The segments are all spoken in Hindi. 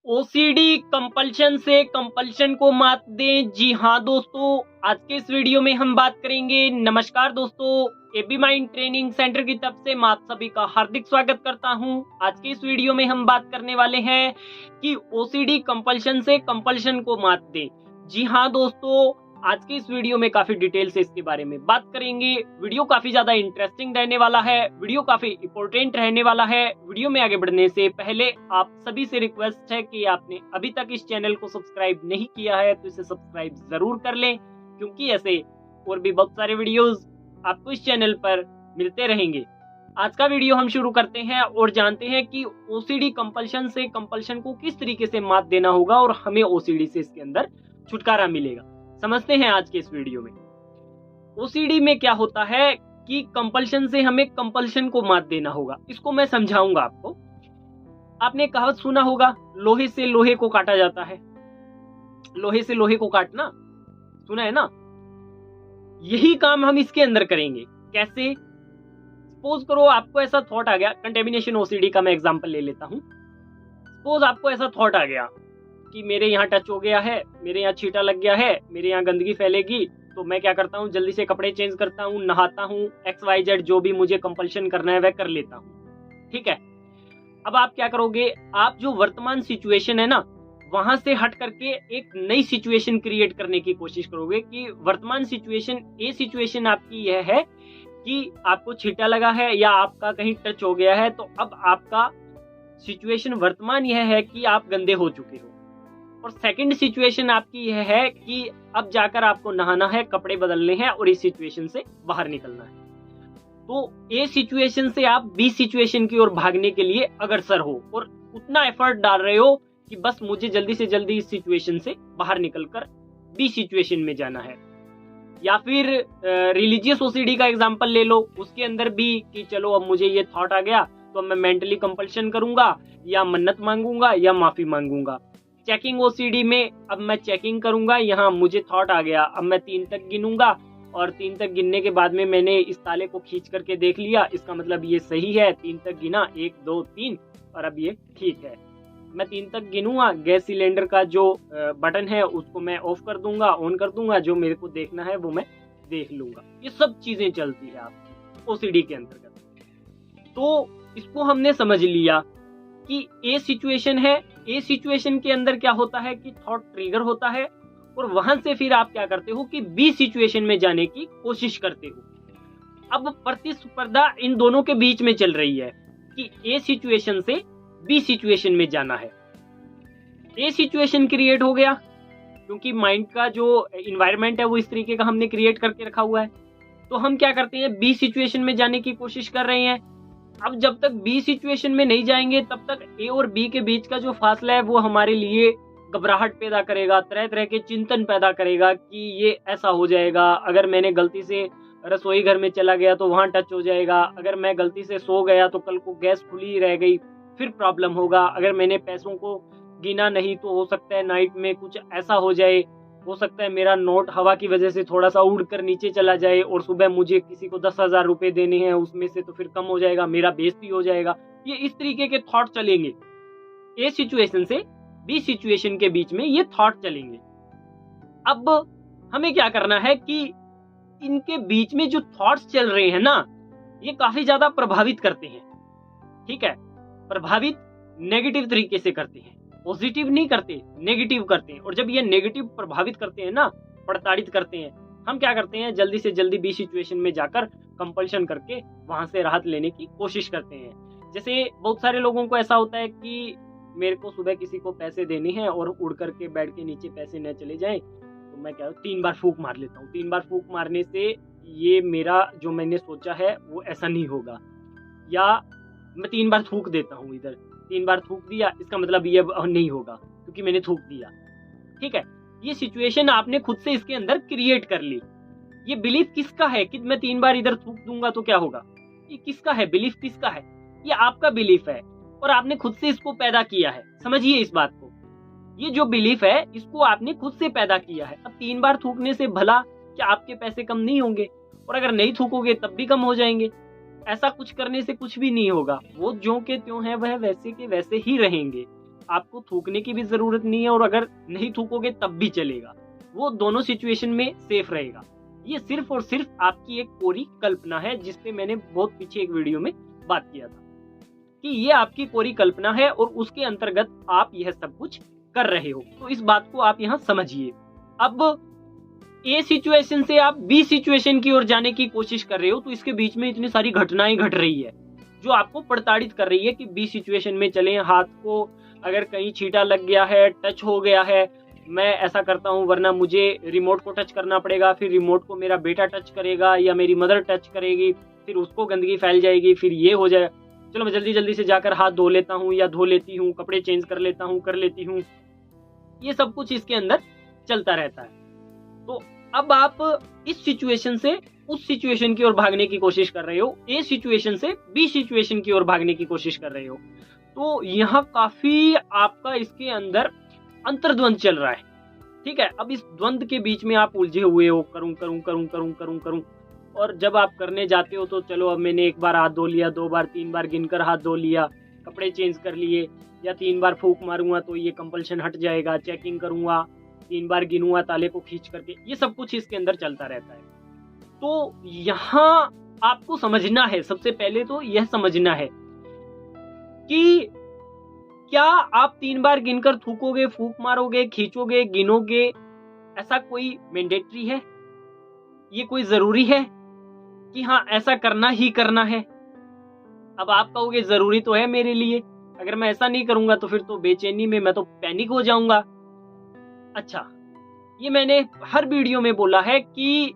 ओसीडी कंपल्शन से कंपल्शन को मात दें। जी हाँ दोस्तों, आज के इस वीडियो में हम बात करेंगे। नमस्कार दोस्तों, एबी माइंड ट्रेनिंग सेंटर की तरफ से मैं आप सभी का हार्दिक स्वागत करता हूं। आज के इस वीडियो में हम बात करने वाले हैं कि ओसीडी कंपल्शन से कंपल्शन को मात दें। जी हाँ दोस्तों, आज के इस वीडियो में काफी डिटेल से इसके बारे में बात करेंगे। वीडियो काफी ज्यादा इंटरेस्टिंग रहने वाला है, वीडियो काफी इंपॉर्टेंट रहने वाला है। वीडियो में आगे बढ़ने से पहले आप सभी से रिक्वेस्ट है कि आपने अभी तक इस चैनल को सब्सक्राइब नहीं किया है तो इसे सब्सक्राइब जरूर कर लें, क्योंकि ऐसे और भी बहुत सारे वीडियोस आपको इस चैनल पर मिलते रहेंगे। आज का वीडियो हम शुरू करते हैं और जानते हैं कि ओसीडी कंपल्शन से कंपल्शन को किस तरीके से मात देना होगा और हमें ओसीडी से इसके अंदर छुटकारा मिलेगा। समझते हैं आज के इस वीडियो में। ओसीडी में क्या होता है कि कंपल्शन से हमें कंपल्शन को मात देना होगा। इसको मैं समझाऊंगा आपको। आपने कहावत सुना होगा, लोहे से लोहे को काटा जाता है। लोहे से लोहे को काटना सुना है ना। यही काम हम इसके अंदर करेंगे। कैसे? सपोज करो आपको ऐसा थॉट आ गया, कंटेमिनेशन ओसीडी का मैं एग्जांपल ले लेता हूं। सपोज आपको ऐसा थॉट आ गया कि मेरे यहाँ टच हो गया है, मेरे यहाँ छींटा लग गया है, मेरे यहाँ गंदगी फैलेगी, तो मैं क्या करता हूँ, जल्दी से कपड़े चेंज करता हूँ, नहाता हूँ, XYZ जो भी मुझे कंपल्शन करना है वह कर लेता हूँ। ठीक है। अब आप क्या करोगे, आप जो वर्तमान सिचुएशन है ना, वहां से हट करके एक नई सिचुएशन क्रिएट करने की कोशिश करोगे कि वर्तमान सिचुएशन, ये सिचुएशन आपकी यह है कि आपको छींटा लगा है या आपका कहीं टच हो गया है, तो अब आपका सिचुएशन वर्तमान यह है कि आप गंदे हो चुके हो। और सेकंड सिचुएशन आपकी यह है कि अब जाकर आपको नहाना है, कपड़े बदलने हैं और इस सिचुएशन से बाहर निकलना है। तो ए सिचुएशन से आप बी सिचुएशन की ओर भागने के लिए अग्रसर हो और उतना एफर्ट डाल रहे हो कि बस मुझे जल्दी से जल्दी इस सिचुएशन से बाहर निकलकर बी सिचुएशन में जाना है। या फिर रिलीजियस ओसीडी का एग्जांपल ले लो, उसके अंदर भी कि चलो अब मुझे ये थॉट आ गया तो मैं मेंटली कंपल्शन करूंगा या मन्नत मांगूंगा या माफी मांगूंगा। चेकिंग ओसीडी में अब मैं चेकिंग करूंगा, यहाँ मुझे थॉट आ गया, अब मैं 3 तक गिनूंगा और 3 तक गिनने के बाद में मैंने इस ताले को खींच करके देख लिया, इसका मतलब ये सही है। 3 तक गिना, 1 2 3 और अब ये ठीक है। मैं 3 तक गिनूंगा, गैस सिलेंडर का जो बटन है उसको मैं ऑफ कर दूंगा, ऑन कर दूंगा, जो मेरे को देखना है वो मैं देख लूंगा। ये सब चीजें चलती है आप ओसीडी के अंतर्गत। तो इसको हमने समझ लिया कि ए सिचुएशन है। ए सिचुएशन के अंदर क्या होता है कि थॉट ट्रिगर होता है और वहां से फिर आप क्या करते हो कि बी सिचुएशन में जाने की कोशिश करते हो। अब प्रतिस्पर्धा इन दोनों के बीच में चल रही है कि ए सिचुएशन से बी सिचुएशन में जाना है। ए सिचुएशन क्रिएट हो गया क्योंकि माइंड का जो इन्वायरमेंट है वो इस तरीके का हमने क्रिएट करके रखा हुआ है। तो हम क्या करते हैं, बी सिचुएशन में जाने की कोशिश कर रहे हैं। अब जब तक बी सिचुएशन में नहीं जाएंगे तब तक ए और बी के बीच का जो फासला है वो हमारे लिए घबराहट पैदा करेगा, तरह तरह के चिंतन पैदा करेगा कि ये ऐसा हो जाएगा, अगर मैंने गलती से रसोई घर में चला गया तो वहां टच हो जाएगा, अगर मैं गलती से सो गया तो कल को गैस खुली रह गई फिर प्रॉब्लम होगा, अगर मैंने पैसों को गिना नहीं तो हो सकता है नाइट में कुछ ऐसा हो जाए, हो सकता है मेरा नोट हवा की वजह से थोड़ा सा उड़कर नीचे चला जाए और सुबह मुझे किसी को 10,000 रुपए देने हैं, उसमें से तो फिर कम हो जाएगा, मेरा बेइज्जती हो जाएगा। ये इस तरीके के थॉट चलेंगे। ए सिचुएशन से बी सिचुएशन के बीच में ये थॉट चलेंगे। अब हमें क्या करना है कि इनके बीच में जो थॉट्स चल रहे हैं ना, ये काफी ज्यादा प्रभावित करते हैं। ठीक है, प्रभावित नेगेटिव तरीके से करते हैं, पॉजिटिव नहीं करते, नेगेटिव करते हैं। और जब ये नेगेटिव प्रभावित करते हैं ना, प्रताड़ित करते हैं, हम क्या करते हैं, जल्दी से जल्दी बी सिचुएशन में जाकर कंपल्शन करके वहां से राहत लेने की कोशिश करते हैं। जैसे बहुत सारे लोगों को ऐसा होता है कि मेरे को सुबह किसी को पैसे देने हैं और उड़ करके बेड के नीचे पैसे न चले जाएं, तो मैं क्या 3 बार फूंक मार लेता हूँ। 3 बार फूंक मारने से ये मेरा जो मैंने सोचा है वो ऐसा नहीं होगा। या मैं 3 बार थूक देता हूँ, इधर 3 बार थूक दिया, इसका मतलब ये नहीं होगा क्योंकि मैंने थूक दिया। ठीक है, ये सिचुएशन आपने खुद से इसके अंदर क्रिएट कर ली। ये बिलीफ किसका है कि मैं 3 बार इधर थूक दूंगा तो क्या होगा? ये किसका है? बिलीफ किसका है? ये आपका बिलीफ है और आपने खुद से इसको पैदा किया है। समझिए इस बात को। ये जो बिलीफ है इसको आपने खुद से पैदा किया है। अब 3 बार थूकने से भला क्या आपके पैसे कम नहीं होंगे? और अगर नहीं थूकोगे तब भी कम हो जाएंगे। ऐसा कुछ करने से कुछ भी नहीं होगा। वो ज्यों के त्यों है वह वैसे के वैसे ही रहेंगे। आपको थूकने की भी जरूरत नहीं है, और अगर नहीं थूकोगे तब भी चलेगा। वो दोनों सिचुएशन में सेफ रहेगा। ये सिर्फ और सिर्फ आपकी एक कोरी कल्पना है, जिसपे मैंने बहुत पीछे एक वीडियो में बात किया था कि ये आपकी कोरी कल्पना है और उसके अंतर्गत आप यह सब कुछ कर रहे हो। तो इस बात को आप यहाँ समझिए। अब ए सिचुएशन से आप बी सिचुएशन की ओर जाने की कोशिश कर रहे हो, तो इसके बीच में इतनी सारी घटनाएं घट रही है जो आपको प्रताड़ित कर रही है कि बी सिचुएशन में चले। हाथ को अगर कहीं छींटा लग गया है, टच हो गया है, मैं ऐसा करता हूं, वरना मुझे रिमोट को टच करना पड़ेगा, फिर रिमोट को मेरा बेटा टच करेगा या मेरी मदर टच करेगी, फिर उसको गंदगी फैल जाएगी, फिर ये हो जाएगा। चलो मैं जल्दी जल्दी से जाकर हाथ धो लेता हूँ या धो लेती हूँ, कपड़े चेंज कर लेता हूँ, कर लेती हूँ। ये सब कुछ इसके अंदर चलता रहता है। तो अब आप इस सिचुएशन से उस सिचुएशन की ओर भागने की कोशिश कर रहे हो, ए सिचुएशन से बी सिचुएशन की ओर भागने की कोशिश कर रहे हो। तो यहाँ काफी आपका इसके अंदर अंतर्द्वंद चल रहा है। ठीक है, अब इस द्वंद के बीच में आप उलझे हुए हो, करूं करूं करूं करूं करूं करूं। और जब आप करने जाते हो तो चलो अब मैंने एक बार हाथ धो लिया, 2 बार 3 बार गिनकर हाथ धो लिया, कपड़े चेंज कर लिए, या 3 बार फूंक मारूंगा तो ये कंपल्शन हट जाएगा, चेकिंग करूंगा, 3 बार गिनूंगा ताले को खींच करके। ये सब कुछ इसके अंदर चलता रहता है। तो यहाँ आपको समझना है, सबसे पहले तो यह समझना है कि क्या आप 3 बार गिनकर थूकोगे, फूंक मारोगे, खींचोगे, गिनोगे, ऐसा कोई मैंडेटरी है? ये कोई जरूरी है कि हाँ ऐसा करना ही करना है? अब आप कहोगे जरूरी तो है मेरे लिए, अगर मैं ऐसा नहीं करूंगा तो फिर तो बेचैनी में मैं तो पैनिक हो जाऊंगा। अच्छा, ये मैंने हर वीडियो में बोला है कि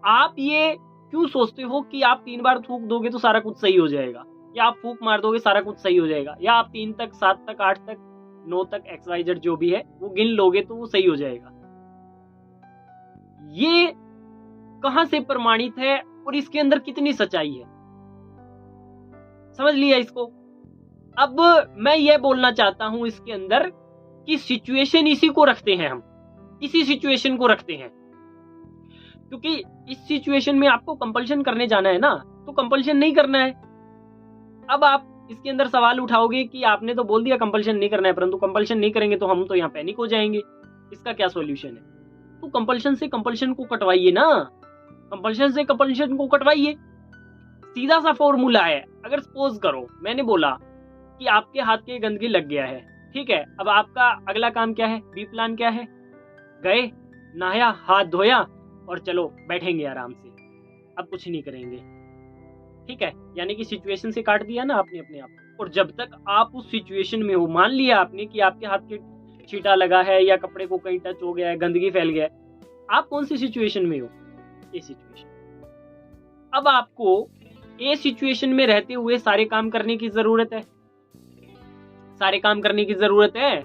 आप ये क्यों सोचते हो कि आप 3 बार थूक दोगे तो सारा कुछ सही हो जाएगा, या आप फूंक मार दोगे सारा कुछ सही हो जाएगा, या आप 3 तक, 7 तक, 8 तक, 9 तक XYZ जो भी है वो गिन लोगे तो वो सही हो जाएगा। ये कहां से प्रमाणित है और इसके अंदर कितनी सच्चाई है? समझ लिया इसको? अब मैं ये बोलना चाहता हूं इसके अंदर कि सिचुएशन इसी को रखते हैं, हम इसी सिचुएशन को रखते हैं, क्योंकि इस सिचुएशन में आपको कंपल्शन करने जाना है ना, तो कंपल्शन नहीं करना है। अब आप इसके अंदर सवाल उठाओगे कि आपने तो बोल दिया कंपल्शन नहीं करना है, परंतु कंपल्शन नहीं करेंगे तो हम तो यहाँ पैनिक हो जाएंगे, इसका क्या सॉल्यूशन है? तो कंपल्शन से कंपल्शन को कटवाइए ना, कंपल्शन से कंपल्शन को कटवाइए। सीधा सा फॉर्मूला है। अगर सपोज करो मैंने बोला कि आपके हाथ के गंदगी लग गया है, ठीक है, अब आपका अगला काम क्या है, बी प्लान क्या है? गए, नहाया, हाथ धोया और चलो बैठेंगे आराम से, अब कुछ नहीं करेंगे। ठीक है, यानी कि सिचुएशन से काट दिया ना आपने अपने आप। और जब तक आप उस सिचुएशन में हो, मान लिया आपने कि आपके हाथ के छींटा लगा है या कपड़े को कहीं टच हो गया है, गंदगी फैल गया है, आप कौन सी सिचुएशन में हो? ए सिचुएशन। अब आपको ए सिचुएशन में रहते हुए सारे काम करने की जरूरत है, सारे काम करने की जरूरत है।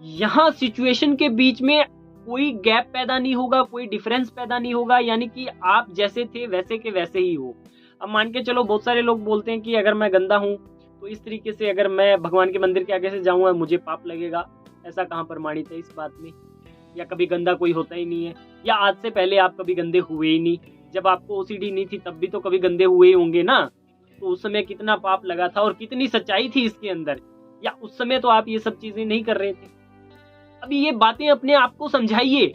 यहां सिचुएशन के बीच में कोई गैप पैदा नहीं होगा, कोई डिफरेंस पैदा नहीं होगा, यानी कि आप जैसे थे वैसे के वैसे ही हो। अब मान के चलो, बहुत सारे लोग बोलते हैं कि अगर मैं गंदा हूं तो इस तरीके से अगर मैं भगवान के मंदिर के आगे से जाऊंगा मुझे पाप लगेगा। ऐसा कहां प्रमाणित है इस बात में? या कभी गंदा कोई होता ही नहीं है, या आज से पहले आप कभी गंदे हुए ही नहीं? जब आपको OCD नहीं थी तब भी तो कभी गंदे हुए ही होंगे ना, तो उस समय कितना पाप लगा था और कितनी सच्चाई थी इसके अंदर, या उस समय तो आप ये सब चीजें नहीं कर रहे थे। अभी ये बातें अपने आप को समझाइए।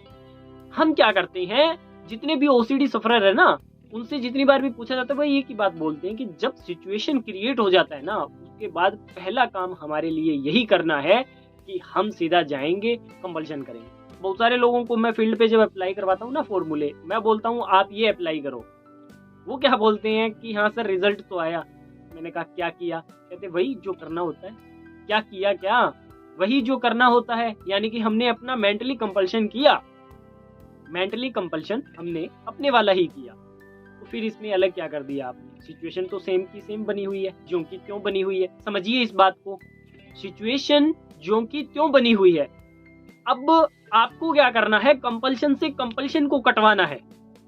हम क्या करते हैं, जितने भी OCD सफरर है ना, उनसे जितनी बार भी पूछा जाता है वही एक ही बात बोलते हैं कि जब सिचुएशन क्रिएट हो जाता है ना, उसके बाद पहला काम हमारे लिए यही करना है कि हम सीधा जाएंगे, कंपल्शन करेंगे। बहुत सारे लोगों को मैं फील्ड पे जब अप्लाई करवाता हूँ ना फॉर्मूले, मैं बोलता हूँ आप ये अप्लाई करो। वो क्या बोलते हैं कि हाँ सर रिजल्ट तो आया। मैंने कहा क्या किया? कहते वही जो करना होता है। क्या किया? क्या वही जो करना होता है, यानी कि हमने अपना मेंटली कंपल्शन किया, मेंटली कंपल्शन हमने अपने वाला ही किया। तो फिर इसमें अलग क्या कर दिया आपने? सिचुएशन तो सेम की सेम बनी हुई है, ज्यों की त्यों बनी हुई है। समझिए इस बात को, सिचुएशन ज्यों की त्यों बनी हुई है। अब आपको क्या करना है, कंपल्शन से कंपल्शन को कटवाना है,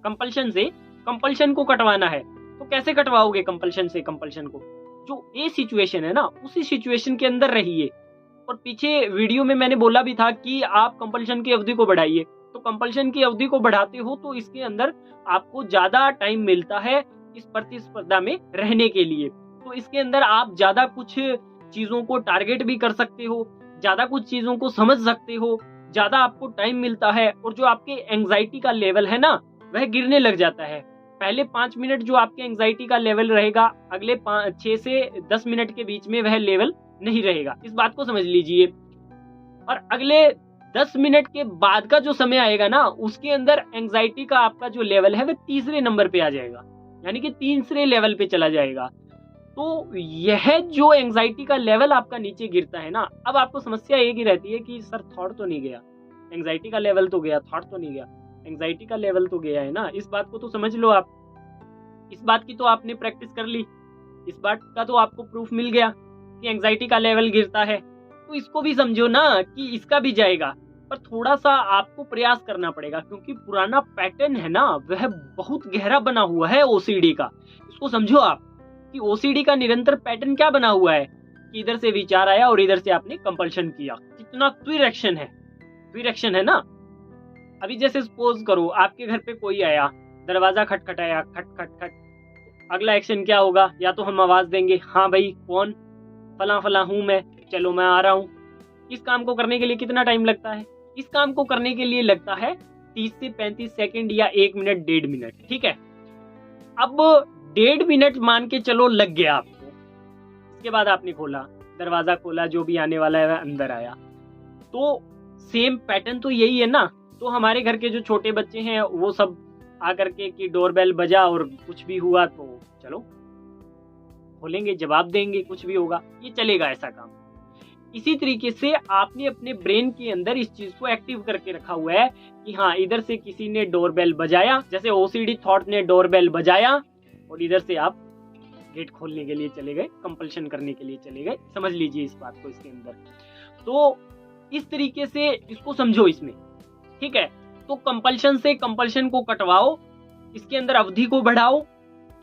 कंपल्शन से कंपल्शन को कटवाना है। तो कैसे कटवाओगे कंपल्शन से कंपल्शन को? जो ए सिचुएशन है ना, उसी सिचुएशन के अंदर रहिए। और पीछे वीडियो में मैंने बोला भी था कि आप कंपल्शन की अवधि को बढ़ाइए। तो कंपल्शन की अवधि को बढ़ाते हो तो इसके अंदर आपको ज्यादा टाइम मिलता है इस प्रतिस्पर्धा में रहने के लिए। तो इसके अंदर आप ज्यादा कुछ चीजों को टारगेट भी कर सकते हो, ज्यादा कुछ चीजों को समझ सकते हो, ज्यादा आपको टाइम मिलता है और जो आपके एंजाइटी का लेवल है ना वह गिरने लग जाता है। पहले 5 मिनट जो आपके एंजाइटी का लेवल रहेगा, अगले 6 से 10 मिनट के बीच में वह लेवल नहीं रहेगा, इस बात को समझ लीजिए। और अगले 10 मिनट के बाद का जो समय आएगा ना, उसके अंदर एंजाइटी का आपका जो लेवल है वह तीसरे नंबर पे आ जाएगा, यानी कि तीसरे लेवल पे चला जाएगा। तो यह जो एंजाइटी का लेवल आपका नीचे गिरता है ना, अब आपको समस्या एक ही रहती है कि सर थॉट तो नहीं गया, एंजाइटी का लेवल तो गया, थॉट तो नहीं गया, एंजाइटी का लेवल तो गया है ना। इस बात को तो समझ लो आप, इस बात की तो आपने प्रैक्टिस कर ली, इस बात का तो आपको प्रूफ मिल गया कि एंजाइटी का लेवल गिरता है। तो इसको भी समझो ना कि इसका भी जाएगा, पर थोड़ा सा आपको प्रयास करना पड़ेगा, क्योंकि पुराना पैटर्न है ना वह बहुत गहरा बना हुआ है ओसीडी का। इसको समझो आप कि ओसीडी का निरंतर पैटर्न क्या बना हुआ है कि इधर से विचार आया और इधर से आपने कंपल्शन किया। कितना क्विक एक्शन है ना। अभी जैसे सपोज करो आपके घर पे कोई आया, दरवाजा खटखटाया, खट खट खट, अगला एक्शन क्या होगा? या तो हम आवाज देंगे, हाँ भाई कौन, फला फला हूं मैं, चलो मैं आ रहा हूं। इस काम को करने के लिए कितना टाइम लगता है? इस काम को करने के लिए लगता है 30 से 35 सेकंड या 1 मिनट, 1.5 मिनट, ठीक है। अब 1.5 मिनट मान के चलो लग गया आपको, इसके बाद आपने खोला, दरवाजा खोला, जो भी आने वाला है वह अंदर आया। तो सेम पैटर्न तो यही है ना। तो हमारे घर के जो छोटे बच्चे हैं वो सब आकर के कि डोरबेल बजा और कुछ भी हुआ तो चलो खोलेंगे, जवाब देंगे, कुछ भी होगा, ये चलेगा ऐसा काम। इसी तरीके से आपने अपने ब्रेन के अंदर इस चीज को एक्टिव करके रखा हुआ है कि हाँ इधर से किसी ने डोरबेल बजाया, जैसे ओसीडी थॉट ने डोरबेल बजाया और इधर से आप गेट खोलने के लिए चले गए, कंपल्शन करने के लिए चले गए। समझ लीजिए इस बात को इसके अंदर। तो इस तरीके से इसको समझो इसमें, ठीक है। तो कंपल्शन से कंपल्शन को कटवाओ, इसके अंदर अवधि को बढ़ाओ,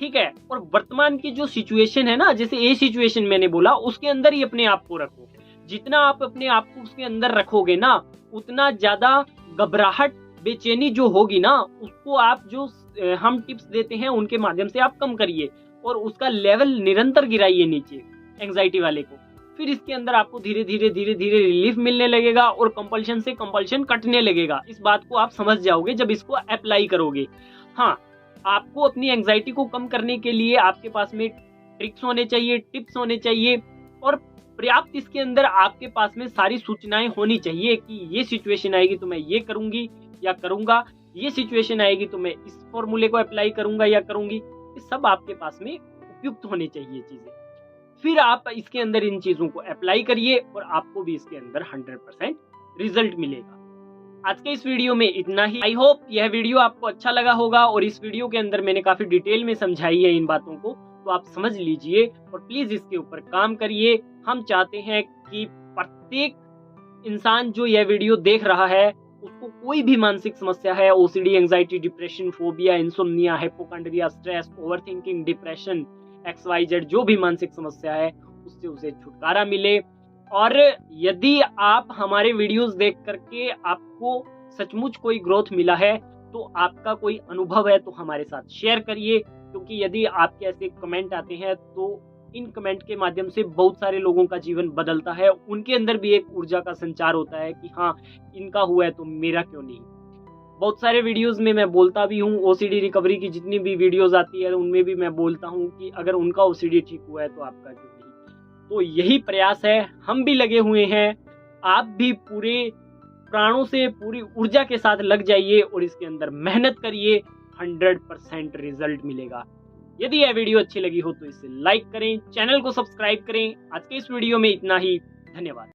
ठीक है। और वर्तमान की जो सिचुएशन है ना, जैसे ए सिचुएशन मैंने बोला, उसके अंदर ही अपने आप को रखो। जितना आप अपने आप को उसके अंदर रखोगे ना, उतना ज्यादा घबराहट, बेचैनी जो होगी ना, उसको आप जो हम टिप्स देते हैं उनके माध्यम से आप कम करिए और उसका लेवल निरंतर गिराइए नीचे एंजाइटी वाले को। फिर इसके अंदर आपको धीरे धीरे रिलीफ मिलने लगेगा और कंपल्शन से कंपल्शन कटने लगेगा। इस बात को आप समझ जाओगे जब इसको अप्लाई करोगे। हाँ, आपको अपनी एंजाइटी को कम करने के लिए आपके पास में ट्रिक्स होने चाहिए, टिप्स होने चाहिए और पर्याप्त इसके अंदर आपके पास में सारी सूचनाएं होनी चाहिए कि ये सिचुएशन आएगी तो मैं ये करूंगी या करूंगा, ये सिचुएशन आएगी तो मैं इस फॉर्मूले को अप्लाई करूंगा या करूंगी। ये सब आपके पास में उपयुक्त होनी चाहिए चीजें। फिर आप इसके अंदर इन चीजों को अप्लाई करिए और आपको भी इसके अंदर 100% रिजल्ट मिलेगा। आज के इस वीडियो में इतना ही। आई होप यह वीडियो आपको अच्छा लगा होगा और इस वीडियो के अंदर मैंने काफी डिटेल में समझाई है इन बातों को, तो आप समझ लीजिए और प्लीज इसके ऊपर काम करिए। हम चाहते हैं कि प्रत्येक इंसान जो यह वीडियो देख रहा है उसको कोई भी मानसिक समस्या है, OCD, anxiety, depression, phobia, insomnia, hypochondria, stress, overthinking, depression, XYZ, जो भी मानसिक समस्या है उससे उसे छुटकारा मिले। और यदि आप हमारे वीडियोस देख करके आपको सचमुच कोई ग्रोथ मिला है तो आपका कोई अनुभव है तो हमारे साथ शेयर करिए, क्योंकि यदि आपके ऐसे कमेंट आते हैं तो इन कमेंट के माध्यम से बहुत सारे लोगों का जीवन बदलता है। उनके अंदर भी एक ऊर्जा का संचार होता है कि हाँ इनका हुआ है तो मेरा क्यों नहीं। बहुत सारे वीडियोस में मैं बोलता भी हूँ, ओसीडी रिकवरी की जितनी भी वीडियोस आती है उनमें भी मैं बोलता हूँ कि अगर उनका ओसीडी ठीक हुआ है तो आपका क्यों नहीं। तो यही प्रयास है, हम भी लगे हुए हैं, आप भी पूरे प्राणों से, पूरी ऊर्जा के साथ लग जाइए और इसके अंदर मेहनत करिए, 100% रिजल्ट मिलेगा। यदि यह वीडियो अच्छी लगी हो तो इसे लाइक करें, चैनल को सब्सक्राइब करें। आज के इस वीडियो में इतना ही, धन्यवाद।